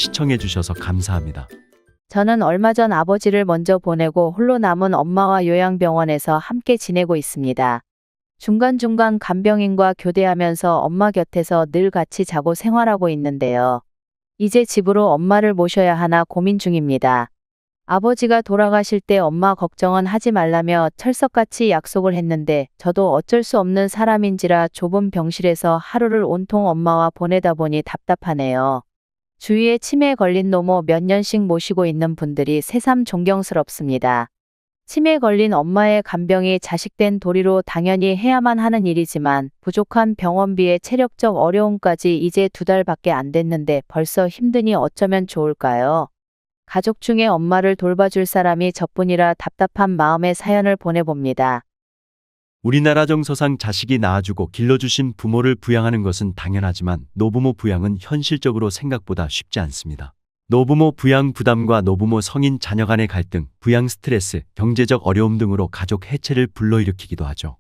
시청해주셔서 감사합니다. 저는 얼마 전 아버지를 먼저 보내고 홀로 남은 엄마와 요양병원에서 함께 지내고 있습니다. 중간중간 간병인과 교대하면서 엄마 곁에서 늘 같이 자고 생활하고 있는데요. 이제 집으로 엄마를 모셔야 하나 고민 중입니다. 아버지가 돌아가실 때 엄마 걱정은 하지 말라며 철석같이 약속을 했는데 저도 어쩔 수 없는 사람인지라 좁은 병실에서 하루를 온통 엄마와 보내다 보니 답답하네요. 주위에 치매에 걸린 노모 몇 년씩 모시고 있는 분들이 새삼 존경스럽습니다. 치매에 걸린 엄마의 간병이 자식된 도리로 당연히 해야만 하는 일이지만 부족한 병원비에 체력적 어려움까지 이제 2달밖에 안 됐는데 벌써 힘드니 어쩌면 좋을까요? 가족 중에 엄마를 돌봐줄 사람이 저뿐이라 답답한 마음에 사연을 보내봅니다. 우리나라 정서상 자식이 낳아주고 길러주신 부모를 부양하는 것은 당연하지만 노부모 부양은 현실적으로 생각보다 쉽지 않습니다. 노부모 부양 부담과 노부모 성인 자녀 간의 갈등, 부양 스트레스, 경제적 어려움 등으로 가족 해체를 불러일으키기도 하죠.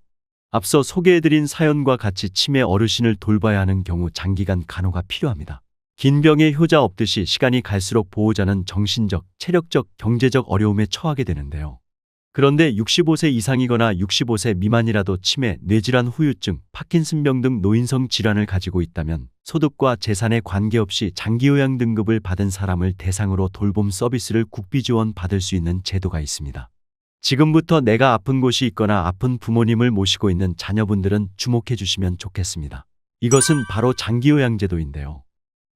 앞서 소개해드린 사연과 같이 치매 어르신을 돌봐야 하는 경우 장기간 간호가 필요합니다. 긴 병에 효자 없듯이 시간이 갈수록 보호자는 정신적, 체력적, 경제적 어려움에 처하게 되는데요. 그런데 65세 이상이거나 65세 미만이라도 치매, 뇌질환, 후유증, 파킨슨병 등 노인성 질환을 가지고 있다면 소득과 재산에 관계없이 장기요양 등급을 받은 사람을 대상으로 돌봄 서비스를 국비 지원 받을 수 있는 제도가 있습니다. 지금부터 내가 아픈 곳이 있거나 아픈 부모님을 모시고 있는 자녀분들은 주목해 주시면 좋겠습니다. 이것은 바로 장기요양제도인데요.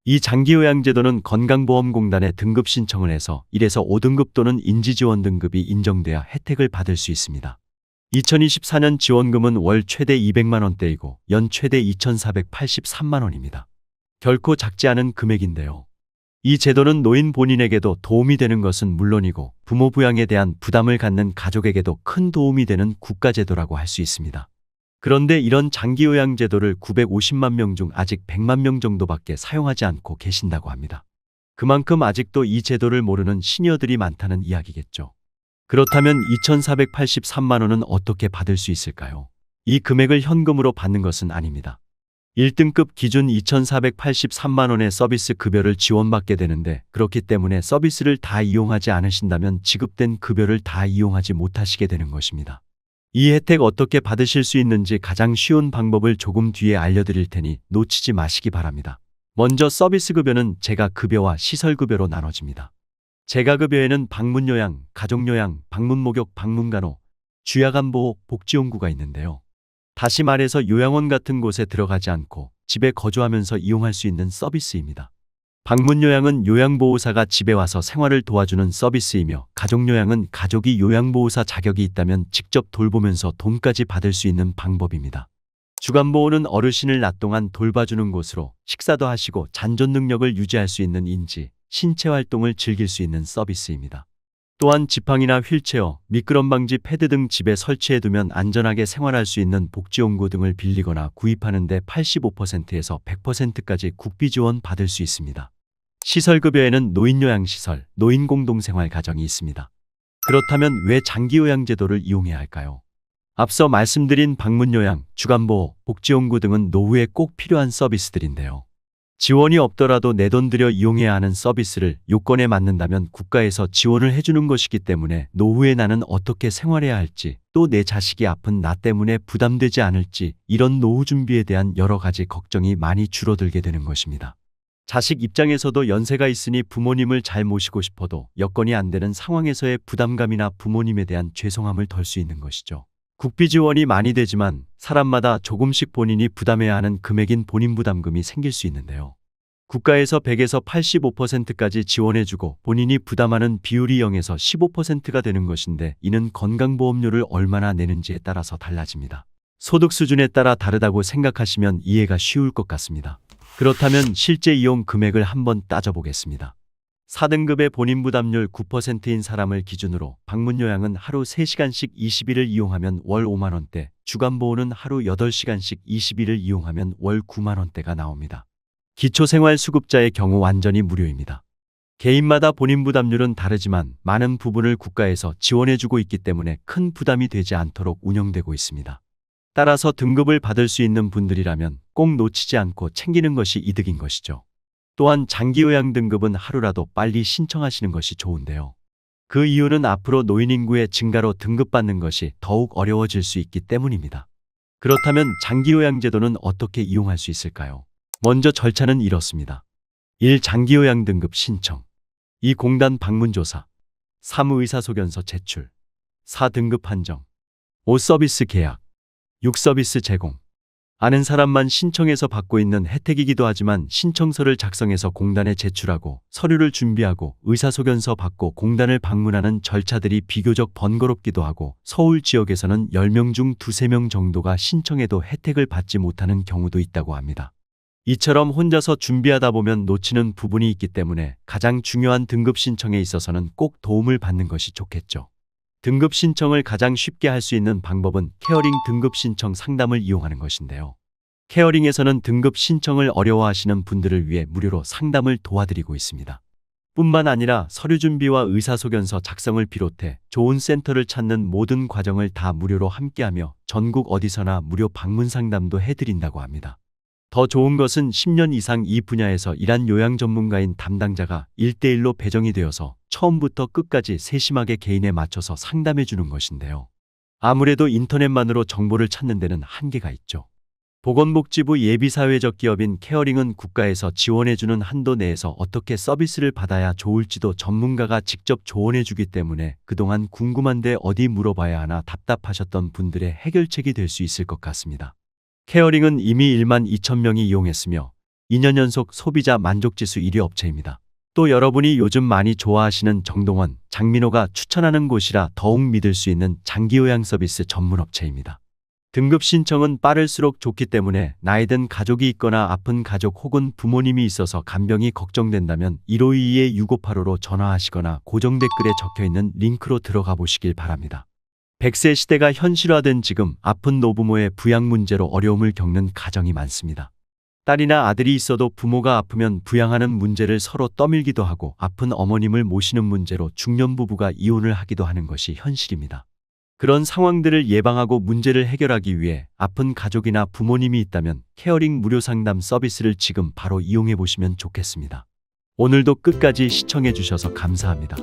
이 장기요양제도는 건강보험공단에 등급 신청을 해서 1에서 5등급 또는 인지지원 등급이 인정돼야 혜택을 받을 수 있습니다. 2024년 지원금은 월 최대 200만 원대이고 연 최대 2,483만 원입니다. 결코 작지 않은 금액인데요. 이 제도는 노인 본인에게도 도움이 되는 것은 물론이고 부모 부양에 대한 부담을 갖는 가족에게도 큰 도움이 되는 국가제도라고 할 수 있습니다. 그런데 이런 장기요양제도를 950만 명 중 아직 100만 명 정도밖에 사용하지 않고 계신다고 합니다. 그만큼 아직도 이 제도를 모르는 시니어들이 많다는 이야기겠죠. 그렇다면 2,483만 원은 어떻게 받을 수 있을까요? 이 금액을 현금으로 받는 것은 아닙니다. 1등급 기준 2,483만 원의 서비스 급여를 지원받게 되는데 그렇기 때문에 서비스를 다 이용하지 않으신다면 지급된 급여를 다 이용하지 못하시게 되는 것입니다. 이 혜택 어떻게 받으실 수 있는지 가장 쉬운 방법을 조금 뒤에 알려드릴 테니 놓치지 마시기 바랍니다. 먼저 서비스 급여는 재가급여와 시설급여로 나눠집니다. 재가급여에는 방문요양, 가족요양, 방문목욕, 방문간호, 주야간보호, 복지용구가 있는데요. 다시 말해서 요양원 같은 곳에 들어가지 않고 집에 거주하면서 이용할 수 있는 서비스입니다. 방문요양은 요양보호사가 집에 와서 생활을 도와주는 서비스이며 가족요양은 가족이 요양보호사 자격이 있다면 직접 돌보면서 돈까지 받을 수 있는 방법입니다. 주간보호는 어르신을 낮 동안 돌봐주는 곳으로 식사도 하시고 잔존 능력을 유지할 수 있는 인지, 신체 활동을 즐길 수 있는 서비스입니다. 또한 지팡이나 휠체어, 미끄럼방지 패드 등 집에 설치해두면 안전하게 생활할 수 있는 복지용구 등을 빌리거나 구입하는 데 85%에서 100%까지 국비 지원 받을 수 있습니다. 시설급여에는 노인요양시설, 노인공동생활가정이 있습니다. 그렇다면 왜 장기요양제도를 이용해야 할까요? 앞서 말씀드린 방문요양, 주간보호, 복지용구 등은 노후에 꼭 필요한 서비스들인데요. 지원이 없더라도 내 돈 들여 이용해야 하는 서비스를 요건에 맞는다면 국가에서 지원을 해주는 것이기 때문에 노후에 나는 어떻게 생활해야 할지, 또 내 자식이 아픈 나 때문에 부담되지 않을지 이런 노후 준비에 대한 여러 가지 걱정이 많이 줄어들게 되는 것입니다. 자식 입장에서도 연세가 있으니 부모님을 잘 모시고 싶어도 여건이 안 되는 상황에서의 부담감이나 부모님에 대한 죄송함을 덜 수 있는 것이죠. 국비 지원이 많이 되지만 사람마다 조금씩 본인이 부담해야 하는 금액인 본인 부담금이 생길 수 있는데요. 국가에서 100에서 85%까지 지원해주고 본인이 부담하는 비율이 0에서 15%가 되는 것인데 이는 건강보험료를 얼마나 내는지에 따라서 달라집니다. 소득 수준에 따라 다르다고 생각하시면 이해가 쉬울 것 같습니다. 그렇다면 실제 이용 금액을 한번 따져보겠습니다. 4등급의 본인 부담률 9%인 사람을 기준으로 방문요양은 하루 3시간씩 20일을 이용하면 월 5만 원대, 주간보호는 하루 8시간씩 20일을 이용하면 월 9만 원대가 나옵니다. 기초생활수급자의 경우 완전히 무료입니다. 개인마다 본인 부담률은 다르지만 많은 부분을 국가에서 지원해주고 있기 때문에 큰 부담이 되지 않도록 운영되고 있습니다. 따라서 등급을 받을 수 있는 분들이라면 꼭 놓치지 않고 챙기는 것이 이득인 것이죠. 또한 장기요양 등급은 하루라도 빨리 신청하시는 것이 좋은데요. 그 이유는 앞으로 노인 인구의 증가로 등급받는 것이 더욱 어려워질 수 있기 때문입니다. 그렇다면 장기요양제도는 어떻게 이용할 수 있을까요? 먼저 절차는 이렇습니다. 1. 장기요양 등급 신청. 2. 공단 방문조사. 3. 의사소견서 제출. 4. 등급 판정. 5. 서비스 계약. 6. 서비스 제공. 아는 사람만 신청해서 받고 있는 혜택이기도 하지만 신청서를 작성해서 공단에 제출하고 서류를 준비하고 의사소견서 받고 공단을 방문하는 절차들이 비교적 번거롭기도 하고 서울 지역에서는 10명 중 2~3명 정도가 신청해도 혜택을 받지 못하는 경우도 있다고 합니다. 이처럼 혼자서 준비하다 보면 놓치는 부분이 있기 때문에 가장 중요한 등급 신청에 있어서는 꼭 도움을 받는 것이 좋겠죠. 등급 신청을 가장 쉽게 할 수 있는 방법은 케어링 등급 신청 상담을 이용하는 것인데요. 케어링에서는 등급 신청을 어려워하시는 분들을 위해 무료로 상담을 도와드리고 있습니다. 뿐만 아니라 서류 준비와 의사소견서 작성을 비롯해 좋은 센터를 찾는 모든 과정을 다 무료로 함께하며 전국 어디서나 무료 방문 상담도 해드린다고 합니다. 더 좋은 것은 10년 이상 이 분야에서 일한 요양 전문가인 담당자가 1대1로 배정이 되어서 처음부터 끝까지 세심하게 개인에 맞춰서 상담해 주는 것인데요. 아무래도 인터넷만으로 정보를 찾는 데는 한계가 있죠. 보건복지부 예비사회적 기업인 케어링은 국가에서 지원해주는 한도 내에서 어떻게 서비스를 받아야 좋을지도 전문가가 직접 조언해주기 때문에 그동안 궁금한데 어디 물어봐야 하나 답답하셨던 분들의 해결책이 될 수 있을 것 같습니다. 케어링은 이미 1만 2천 명이 이용했으며 2년 연속 소비자 만족지수 1위 업체입니다. 또 여러분이 요즘 많이 좋아하시는 정동원, 장민호가 추천하는 곳이라 더욱 믿을 수 있는 장기요양 서비스 전문 업체입니다. 등급 신청은 빠를수록 좋기 때문에 나이든 가족이 있거나 아픈 가족 혹은 부모님이 있어서 간병이 걱정된다면 1522-6585로 전화하시거나 고정 댓글에 적혀있는 링크로 들어가 보시길 바랍니다. 100세 시대가 현실화된 지금 아픈 노부모의 부양 문제로 어려움을 겪는 가정이 많습니다. 딸이나 아들이 있어도 부모가 아프면 부양하는 문제를 서로 떠밀기도 하고 아픈 어머님을 모시는 문제로 중년 부부가 이혼을 하기도 하는 것이 현실입니다. 그런 상황들을 예방하고 문제를 해결하기 위해 아픈 가족이나 부모님이 있다면 케어링 무료 상담 서비스를 지금 바로 이용해 보시면 좋겠습니다. 오늘도 끝까지 시청해 주셔서 감사합니다.